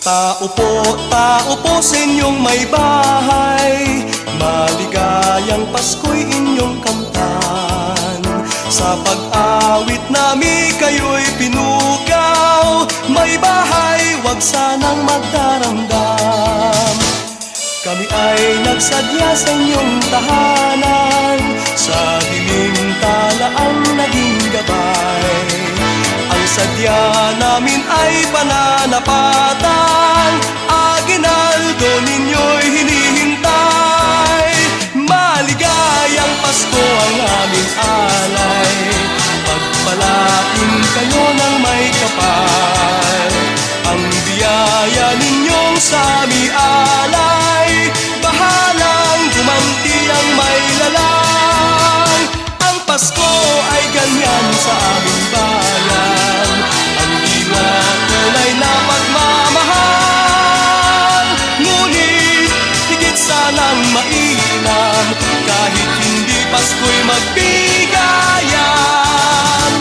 Tao po sa inyong may bahay, maligayang Pasko'y inyong kamtan. Sa pag-awit namin kayo'y pinugaw, may bahay, wag sanang magdaramdam. Kami ay nagsadya sa inyong tahanan, sa dilim tala ang naging gabay. Ang sadya namin ay pananapatan, aginaldo ninyo'y hinihintay. Maligayang Pasko ang aming alay, pagpalain kayo ng may kapal. Ang biyaya ninyong sa aming alay, bahalang gumanti ang may lalang. Ang Pasko ay ganyan sa aming bayan, ang diwa tunay na pagmamahal. Ngunit higit sanang mainam, kahit hindi Pasko'y magbigayan.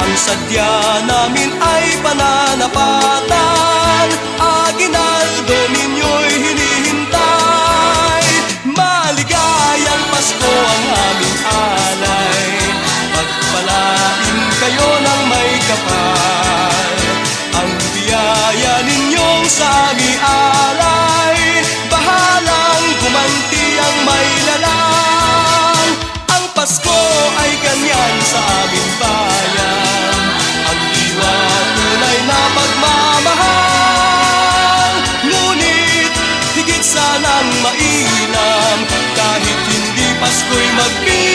Ang sadya namin ay pananapatan, aginaldo ninyo'y hinihintay. Maligayang Pasko ang aming alay, pagpalain kayo ng may kapal. Ang biyaya ninyong sa aming alay, bahalang gumanti ang may lalang. Ang Pasko ay ganyan sa aming bayan, ang diwa tunay na pagmamahal. Ngunit higit sanang mainam, kahit hindi Pasko'y magbigayan.